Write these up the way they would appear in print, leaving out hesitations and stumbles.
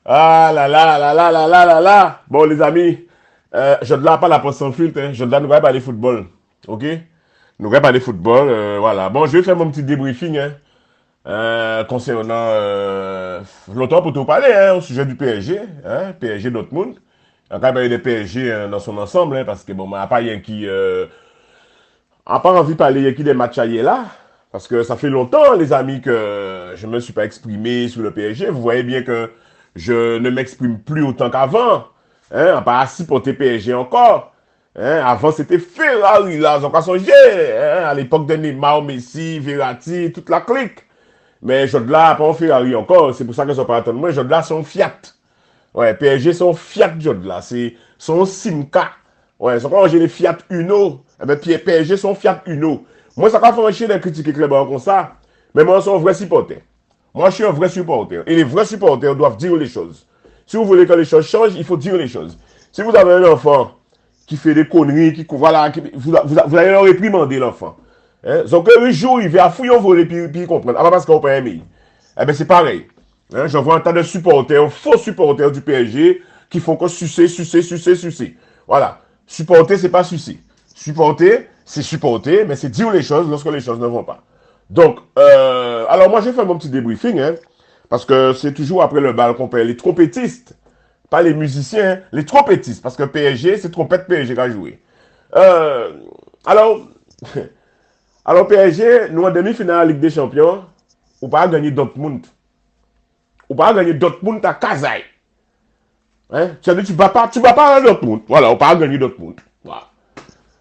Ah là là là là là là là là. Bon, les amis, je ne pas la poste sans filtre. Hein. Je ne nous pas parler football. OK? Nous allons parler football. Voilà. Bon, je vais faire mon petit débriefing hein, concernant longtemps pour tout parler hein, au sujet du PSG. Hein, PSG Dortmund. On va parler des PSG dans son ensemble hein, parce que bon, on n'a pas rien qui. On n'a pas envie de parler qui des matchs ailleurs là. Parce que ça fait longtemps, les amis, que je ne me suis pas exprimé sur le PSG. Vous voyez bien que je ne m'exprime plus autant qu'avant. Hein, on pas assis pour PSG encore. Hein, avant, c'était Ferrari, là, ils ont pas songé. Hein, à l'époque de Neymar, Messi, Verratti, toute la clique. Mais je de là, pas en Ferrari encore. C'est pour ça que je ne pas attendre. Moi, je de là, sont Fiat. Ouais, PSG sont Fiat, je de là. C'est son Simca. Ouais, c'est quand j'ai les Fiat Uno. Eh ben, PSG sont Fiat Uno. Moi, ça va faire chier de critiquer Club comme ça. Mais moi, je suis un vrai supporter. Moi, je suis un vrai supporter. Et les vrais supporters doivent dire les choses. Si vous voulez que les choses changent, il faut dire les choses. Si vous avez un enfant qui fait des conneries, voilà, vous allez leur réprimander l'enfant. Hein? Donc, un jour, il va fouiller au voler, puis il comprend. Ah, parce qu'on peut aimer. Eh bien, c'est pareil. Hein? Je vois un tas de supporters, faux supporters du PSG, qui font que sucer. Voilà. Supporter, c'est pas sucer. Supporter, c'est supporter, mais c'est dire les choses lorsque les choses ne vont pas. Donc, alors moi, j'ai fait mon petit débriefing, hein, parce que c'est toujours après le bal qu'on paye les trompettistes, pas les musiciens, les trompettistes, parce que PSG, c'est trompette PSG qui a joué. Euh, alors, alors PSG, nous en demi-finale Ligue des Champions, ou pas gagner Dortmund. Ou pas gagner Dortmund à Kazaï. Hein? Tu bats pas Dortmund. Voilà, on pas gagner Dortmund. Voilà.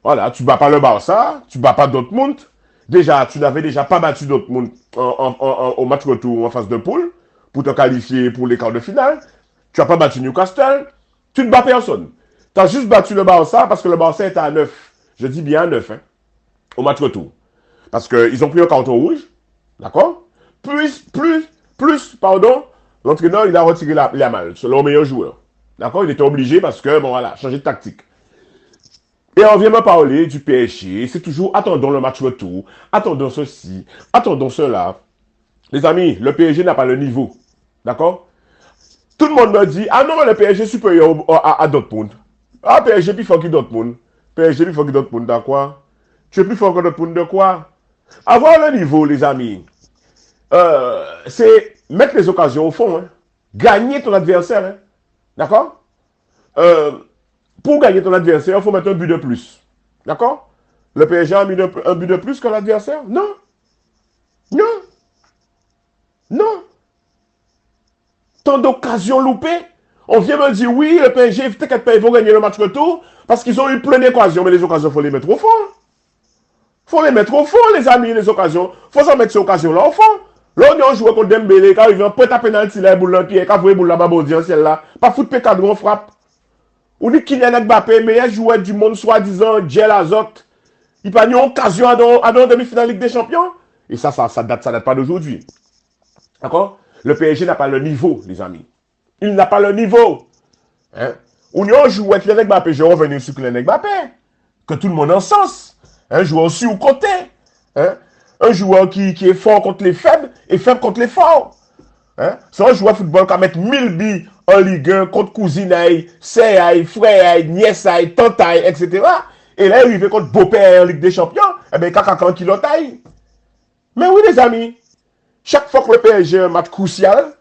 Voilà, tu bats pas le Barça, tu bats pas Dortmund. Déjà, tu n'avais déjà pas battu Dortmund au match retour en phase de poule pour te qualifier pour les quarts de finale. Tu n'as pas battu Newcastle. Tu ne bats personne. Tu as juste battu le Barça parce que le Barça était à 9. Je dis bien à 9 hein, au match retour. Parce qu'ils ont pris un carton rouge. D'accord? Pardon, l'entraîneur, il a retiré la malle. C'est leur meilleur joueur. D'accord? Il était obligé parce que, bon voilà, changer de tactique. Et on vient me parler du PSG. C'est toujours attendons le match retour, attendons ceci, attendons cela. Les amis, le PSG n'a pas le niveau. D'accord? Tout le monde me dit ah non, le PSG est supérieur à Dortmund. Ah, PSG plus fort que Dortmund. PSG plus fort que Dortmund, d'accord? Tu es plus fort que Dortmund de quoi? Avoir le niveau, les amis, c'est mettre les occasions au fond. Hein. Gagner ton adversaire. Hein. D'accord? Euh, Pour gagner ton adversaire, il faut mettre un but de plus. D'accord? Le PSG a mis un but de plus que l'adversaire? Non. Non. Non. Tant d'occasions loupées. On vient me dire, oui, le PSG, t'inquiète pas, ils vont gagner le match retour parce qu'ils ont eu plein d'occasions. Mais les occasions, il faut les mettre au fond. Il faut les mettre au fond, les amis, les occasions. Il faut s'en mettre ces occasions-là au fond. Là, on joue contre Dembélé, quand il vient prêter à pénalty, là, boule dans le pied, quand vous boule là-bas, au ciel là. Pas foutre pécade, on frappe. On dit Kylian Mbappé, meilleur joueur du monde, soi-disant, Gel Azote. Il n'a pas eu occasion à dans demi-finale Ligue des Champions. Et ça date pas d'aujourd'hui. D'accord? Le PSG n'a pas le niveau, les amis. Il n'a pas le niveau. Hein? On y a joué Kylian Mbappé, je vais revenir sur Kylian Mbappé. Que tout le monde en sens. Un joueur sur ou côté. Hein? Un joueur qui est fort contre les faibles et faible contre les forts. Hein? C'est un joueur de football qui va mettre 1000 billes en Ligue 1 contre cousinaille, sœuraille, frère, nièceaille, tantaille, etc. Et là, il arrive contre beau-père en Ligue des Champions, eh bien, caca qui l'entaille. Mais oui, les amis, chaque fois que le PSG a un match crucial,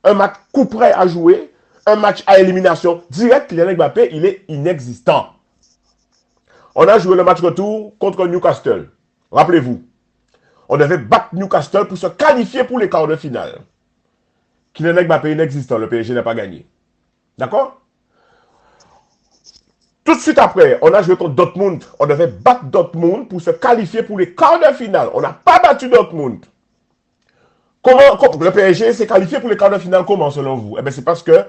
un match coup près à jouer, un match à élimination directe, Kylian Mbappé, il est inexistant. On a joué le match retour contre Newcastle. Rappelez-vous, on devait battre Newcastle pour se qualifier pour les quarts de finale. Kylian Mbappé inexistant, le PSG n'a pas gagné. D'accord? Tout de suite après, on a joué contre Dortmund. On devait battre Dortmund pour se qualifier pour les quarts de finale. On n'a pas battu Dortmund. Comment le PSG s'est qualifié pour les quarts de finale? Comment, selon vous? Eh bien, c'est parce que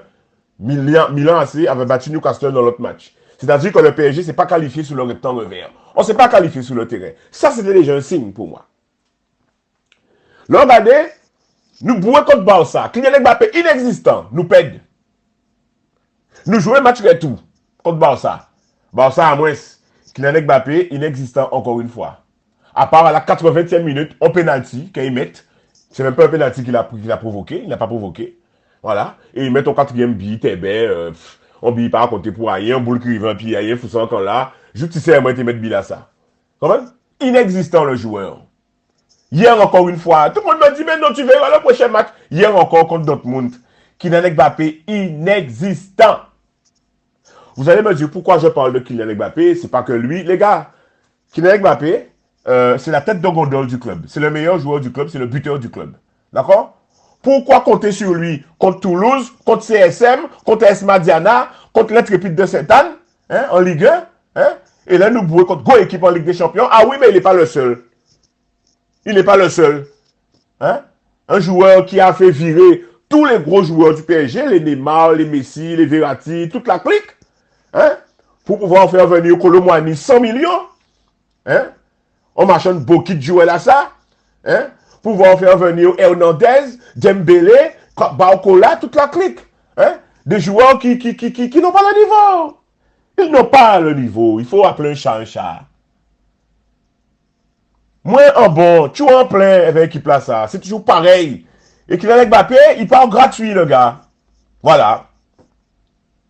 Milan AC avait battu Newcastle dans l'autre match. C'est-à-dire que le PSG ne s'est pas qualifié sur le rectangle vert. On ne s'est pas qualifié sur le terrain. Ça, c'était déjà un signe pour moi. Là, regardez, nous bouons contre Barça. Kylian Mbappé inexistant. Nous pède. Nous jouons match retour contre Barça. Barça à moins. Kylian Mbappé inexistant encore une fois. À part à la 80e minute, au penalty qu'ils mettent C'est même pas un penalty qu'il a provoqué. Il n'a pas provoqué. Voilà. Et il met ton quatrième billet, t'es bête. On billet pas à compter pour rien. On boule qui va, puis rien, faut ça encore là. Juste tu sais, moi, tu mettre billet à ça. Comment? Inexistant le joueur. Hier encore une fois, tout le monde m'a dit, mais non, tu verras le prochain match. Hier encore contre Dortmund. Kylian Mbappé, inexistant. Vous allez me dire pourquoi je parle de Kylian Mbappé. C'est pas que lui. Les gars, Kylian Mbappé, c'est la tête de gondole du club. C'est le meilleur joueur du club, c'est le buteur du club. D'accord? Pourquoi compter sur lui contre Toulouse, contre CSM, contre Esma Diana, contre l'Intrépide de Sainte-Anne, hein, en Ligue 1, hein? Et là, nous bouillons contre Go équipe en Ligue des Champions. Ah oui, mais il n'est pas le seul. Il n'est pas le seul. Hein? Un joueur qui a fait virer tous les gros joueurs du PSG, les Neymar, les Messi, les Verratti, toute la clique, hein? Pour pouvoir faire venir Kolo Muani 100 millions. Hein? On marchande beaucoup de joueurs là, ça. Hein? Pour pouvoir faire venir Hernandez, Dembélé, Baokola, toute la clique. Hein? Des joueurs qui n'ont pas le niveau. Ils n'ont pas le niveau. Il faut appeler un chat un chat. Moi, en bon, tu vois en plein avec l'équipe là, ça. C'est toujours pareil. Et Kylian Mbappé, il part gratuit, le gars. Voilà.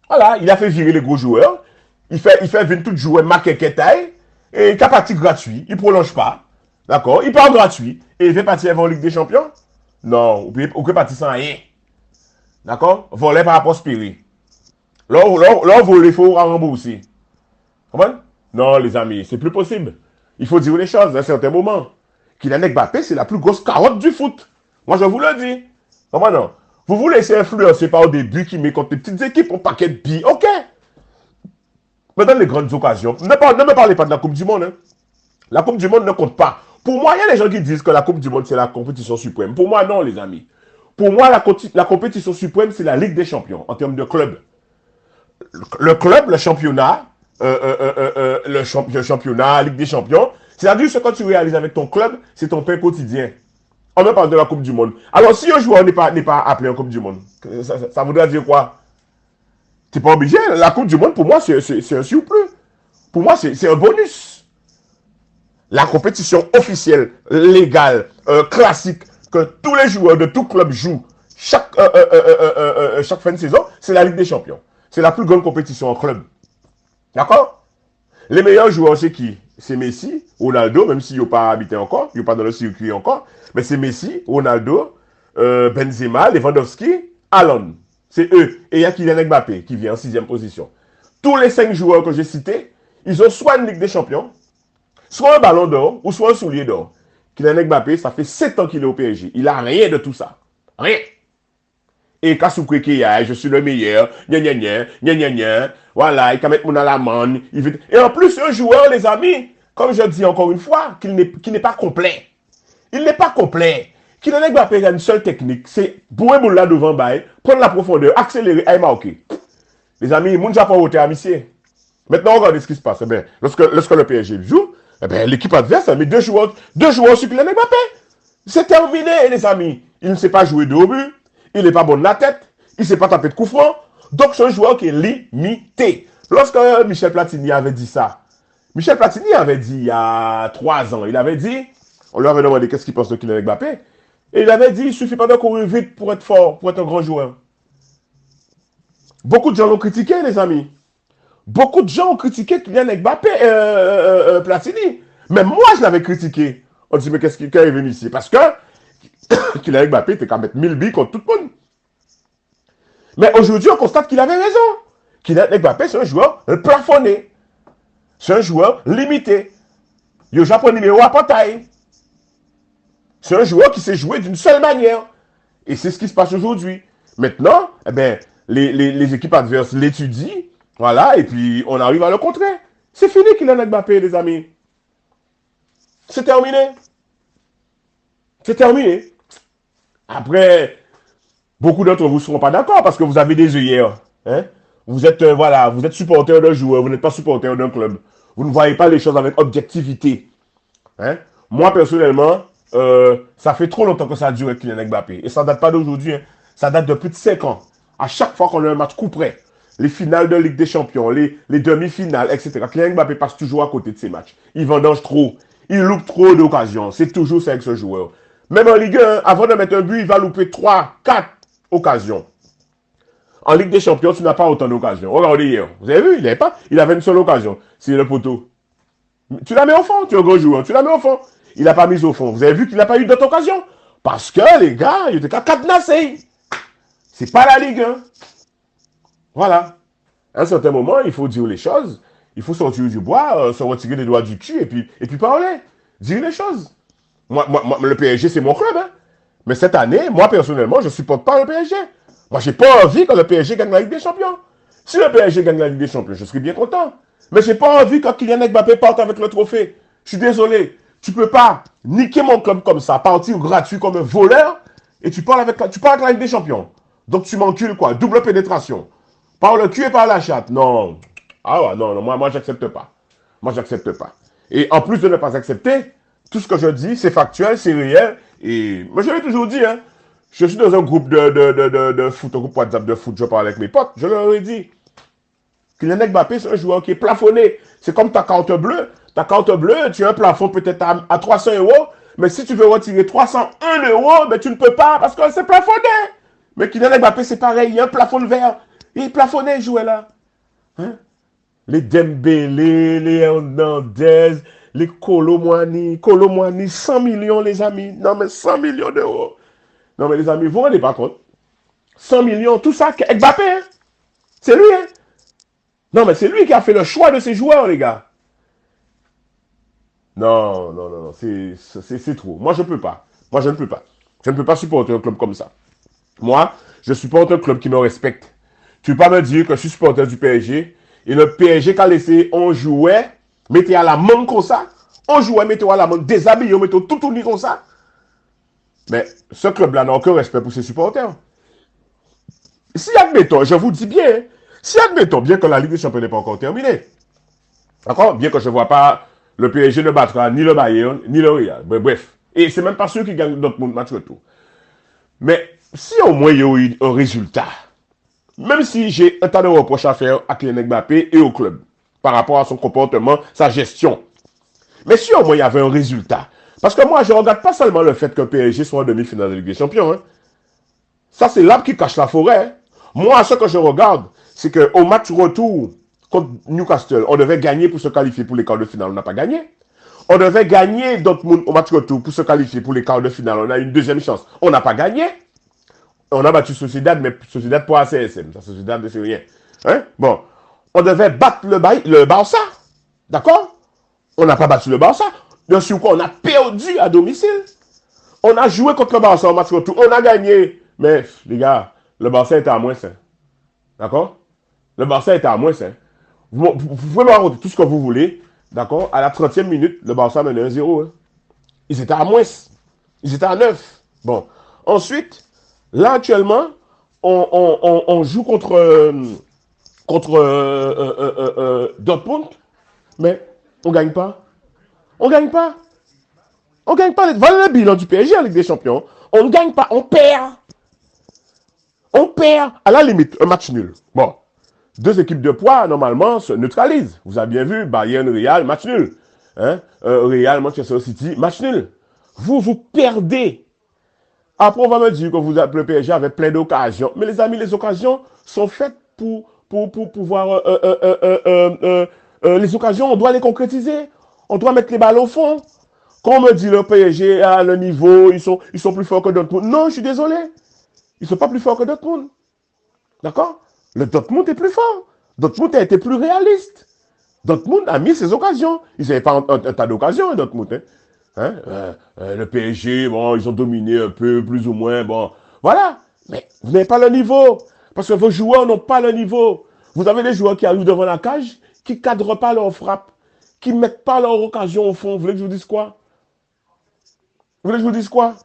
Voilà, il a fait virer les gros joueurs. Il fait venir tout joueur maquet-quetaille. Et il a parti gratuit. Il ne prolonge pas. D'accord? Il part gratuit. Et il fait partir avant la Ligue des Champions? Non, ou peut partir sans rien. D'accord? Voler par rapport à prospérer. Là, voler, il faut rembourser. Comment? Non, les amis, c'est plus possible. Il faut dire les choses à un certain moment. Kylian Mbappé, c'est la plus grosse carotte du foot. Moi, je vous le dis. Comment non? Vous vous laissez influencer par au début qui met contre les petites équipes un paquet de billes. OK. Mais dans les grandes occasions, ne me parlez pas de la Coupe du Monde. Hein. La Coupe du Monde ne compte pas. Pour moi, il y a des gens qui disent que la Coupe du Monde, c'est la compétition suprême. Pour moi, non, les amis. Pour moi, la compétition suprême, c'est la Ligue des Champions, en termes de club. Le club, le championnat, le championnat, Ligue des Champions, c'est-à-dire ce que tu réalises avec ton club, c'est ton pain quotidien. On me parle de la Coupe du Monde. Alors, si un joueur n'est pas appelé en Coupe du Monde, ça voudrait dire quoi? Tu n'es pas obligé. La Coupe du Monde, pour moi, c'est un surplus. Pour moi, c'est un bonus. La compétition officielle, légale, classique, que tous les joueurs de tout club jouent chaque fin de saison, c'est la Ligue des Champions. C'est la plus grande compétition en club. D'accord? Les meilleurs joueurs, c'est qui? C'est Messi, Ronaldo, même s'ils n'ont pas habité encore, ils n'ont pas dans le circuit encore, mais c'est Messi, Ronaldo, Benzema, Lewandowski, Haaland. C'est eux. Et il y a Kylian Mbappé qui vient en 6e position. Tous les 5 joueurs que j'ai cités, ils ont soit une Ligue des Champions, soit un ballon d'or, ou soit un soulier d'or. Kylian Mbappé, ça fait 7 ans qu'il est au PSG. Il n'a rien de tout ça. Rien. Et Kasuke Keya, je suis le meilleur, gna gna gna, gna gna gna, voilà, il peut mettre mon à l'amende. Et en plus, un joueur, les amis, comme je dis encore une fois, qui n'est pas complet. Il n'est pas complet. Kylian Mbappé a une seule technique, c'est bouer boule là devant bail, prendre la profondeur, accélérer et marquer. Les amis, mon Japon voté à Missier. Maintenant, regardez ce qui se passe. Eh bien, lorsque le PSG joue, eh bien, l'équipe adverse a mis deux joueurs sur Kylian Mbappé. C'est terminé, les amis. Il ne sait pas jouer de haut but. Il n'est pas bon de la tête. Il ne sait pas taper de coup franc. Donc, c'est un joueur qui est limité. Lorsque Michel Platini avait dit ça, Michel Platini avait dit il y a 3 ans, il avait dit, on lui avait demandé qu'est-ce qu'il pense de Kylian Mbappé, et il avait dit, il ne suffit pas de courir vite pour être fort, pour être un grand joueur. Beaucoup de gens l'ont critiqué, les amis. Beaucoup de gens ont critiqué Kylian Mbappé, Platini. Même moi, je l'avais critiqué. On dit, mais qu'est-ce qu'il est venu ici? Parce que Kylian Mbappé était qu'à mettre 1000 billes contre tout le monde. Mais aujourd'hui, on constate qu'il avait raison. Kylian Mbappé, c'est un joueur plafonné. C'est un joueur limité. Il a pas numéro à portail. C'est un joueur qui sait jouer d'une seule manière. Et c'est ce qui se passe aujourd'hui. Maintenant, eh ben, les équipes adverses l'étudient. Voilà, et puis on arrive à le contrer. C'est fini Kylian Mbappé, les amis. C'est terminé. C'est terminé. Après, beaucoup d'entre vous ne seront pas d'accord parce que vous avez des œillères. Hein? Vous êtes, voilà, vous êtes supporter d'un joueur, vous n'êtes pas supporter d'un club. Vous ne voyez pas les choses avec objectivité. Hein? Moi, personnellement, ça fait trop longtemps que ça dure avec Kylian Mbappé. Et ça ne date pas d'aujourd'hui. Hein. Ça date de plus de 5 ans. À chaque fois qu'on a un match coup près, les finales de Ligue des Champions, les demi-finales, etc. Kylian Mbappé passe toujours à côté de ces matchs. Il vendange trop. Il loupe trop d'occasions. C'est toujours ça avec ce joueur. Même en Ligue 1, avant de mettre un but, il va louper 3, 4 occasions. En Ligue des Champions, tu n'as pas autant d'occasions. Regardez hier. Vous avez vu, il avait une seule occasion. C'est le poteau. Tu la mets au fond, tu es un gros joueur. Tu la mets au fond. Il n'a pas mis au fond. Vous avez vu qu'il n'a pas eu d'autres occasions. Parce que les gars, il était qu'à cadenasser. C'est pas la Ligue 1. Voilà. À un certain moment, il faut dire les choses. Il faut sortir du bois, se retirer les doigts du cul et puis parler. Dire les choses. Moi, le PSG, c'est mon club. Hein. Mais cette année, moi, personnellement, je ne supporte pas le PSG. Moi, je n'ai pas envie que le PSG gagne la Ligue des Champions. Si le PSG gagne la Ligue des Champions, je serais bien content. Mais je n'ai pas envie que Kylian Mbappé parte avec le trophée. Je suis désolé. Tu ne peux pas niquer mon club comme ça, partir gratuit comme un voleur, et tu parles avec la Ligue des Champions. Donc tu m'encules quoi? Double pénétration. Par le cul et par la chatte. Non. Ah ouais, non, moi j'accepte pas. Moi, j'accepte pas. Et en plus de ne pas accepter, tout ce que je dis, c'est factuel, c'est réel. Et moi, je l'ai toujours dit, hein. Je suis dans un groupe de foot, un groupe WhatsApp de foot, je parle avec mes potes. Je leur ai dit, Kylian Mbappé, c'est un joueur qui est plafonné. C'est comme ta carte bleue. Ta carte bleue, tu as un plafond peut-être à 300 euros. Mais si tu veux retirer 301 euros, ben tu ne peux pas parce que c'est plafonné. Mais Kylian Mbappé, c'est pareil. Il y a un plafond de verre. Il est plafonné, il jouait là. Hein? Les Dembélé, les Hernandez, les Colomwani, 100 millions, les amis. Non, mais 100 millions d'euros. Non, mais les amis, vous vous rendez pas compte? 100 millions, tout ça, Mbappé, hein? C'est lui, hein? Non, mais c'est lui qui a fait le choix de ses joueurs, les gars. Non, non, non, non, c'est trop. Moi, je ne peux pas. Moi, je ne peux pas. Je ne peux pas supporter un club comme ça. Moi, je supporte un club qui me respecte. Tu ne peux pas me dire que je suis supporter du PSG et le PSG qui a laissé, on jouait, mettez à la main comme ça. On jouait, mettez à la main, déshabillé, on mettez tout tourné comme ça. Mais ce club-là n'a aucun respect pour ses supporters. Si admettons, je vous dis bien, si admettons bien que la Ligue des Champions n'est pas encore terminée, d'accord? Bien que je ne vois pas le PSG ne battra ni le Bayern, ni le Real. Bref. Et c'est même pas ceux qui gagnent d'autres matchs retour. Mais si au moins il y a eu un résultat, même si j'ai un tas de reproches à faire à Kylian Mbappé et au club, par rapport à son comportement, sa gestion. Mais si au moins il y avait un résultat, parce que moi je ne regarde pas seulement le fait que PSG soit en demi-finale de Ligue des Champions. Hein. Ça c'est l'arbre qui cache la forêt. Hein. Moi ce que je regarde, c'est qu'au match retour contre Newcastle, on devait gagner pour se qualifier pour les quarts de finale, on n'a pas gagné. On devait gagner Dortmund au match retour pour se qualifier pour les quarts de finale, on a une deuxième chance, on n'a pas gagné. On a battu Sociedad, mais Sociedad pour ACSM. Ça, Sociedad, c'est rien. Hein? Bon. On devait battre le Barça. D'accord? On n'a pas battu le Barça. Bien sûr, on a perdu à domicile. On a joué contre le Barça en match retour. On a gagné. Mais, les gars, le Barça était à moins 5. D'accord? Le Barça était à moins 5. Vous pouvez me raconter tout ce que vous voulez. D'accord? À la 30e minute, le Barça menait 1-0. Hein? Ils étaient à moins. Ils étaient à 9. Bon. Ensuite, là, actuellement, on joue contre Dortmund, mais on ne gagne pas. On ne gagne pas. On ne gagne pas. Voilà le bilan du PSG en Ligue des Champions. On ne gagne pas. On perd. On perd. À la limite, un match nul. Bon. Deux équipes de poids, normalement, se neutralisent. Vous avez bien vu, Bayern, Real, match nul. Hein? Real, Manchester City, match nul. Vous perdez. Après, on va me dire que le PSG avait plein d'occasions. Mais les amis, les occasions sont faites pour pouvoir... les occasions, on doit les concrétiser. On doit mettre les balles au fond. Quand on me dit le PSG a le niveau, ils sont plus forts que Dortmund. Non, je suis désolé. Ils ne sont pas plus forts que Dortmund. D'accord? Le Dortmund est plus fort. Dortmund a été plus réaliste. Dortmund a mis ses occasions. Ils n'avaient pas un tas d'occasions, Dortmund. Hein? Hein? Le PSG, bon, ils ont dominé un peu, plus ou moins, bon. Voilà. Mais vous n'avez pas le niveau. Parce que vos joueurs n'ont pas le niveau. Vous avez des joueurs qui arrivent devant la cage, qui ne cadrent pas leur frappe, qui ne mettent pas leur occasion au fond. Vous voulez que je vous dise quoi? Vous voulez que je vous dise quoi?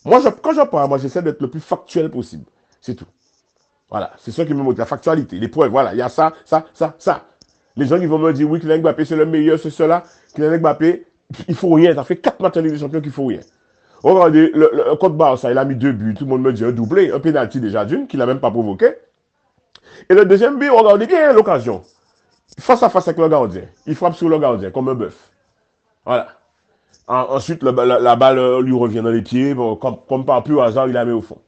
Moi, quand je parle, moi, j'essaie d'être le plus factuel possible. C'est tout. Voilà. C'est ça qui me montre la factualité, les preuves. Voilà. Il y a ça, ça, ça, ça. Les gens qui vont me dire, oui, Kylian Mbappé, c'est le meilleur, c'est cela. Kylian Mbappé, il faut rien. Ça fait 4 matchs en Ligue des Champions qu'il faut rien. Regardez, le contre Barça, il a mis 2 buts. Tout le monde me dit un doublé, un pénalty déjà d'une, qu'il n'a même pas provoqué. Et le deuxième but, regardez bien l'occasion. Face à face avec le gardien. Il frappe sur le gardien comme un bœuf. Voilà. Ensuite, la balle lui revient dans les pieds. Bon, comme par pur hasard, il la met au fond.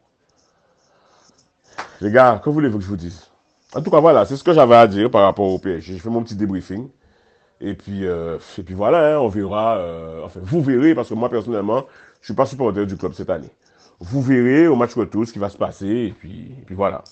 Les gars, que voulez-vous que je vous dise? En tout cas, voilà, c'est ce que j'avais à dire par rapport au PSG. J'ai fait mon petit débriefing. Et puis voilà, hein, on verra. Enfin, vous verrez, parce que moi, personnellement, je suis pas supporter du club cette année. Vous verrez au match retour ce qui va se passer. Et puis voilà.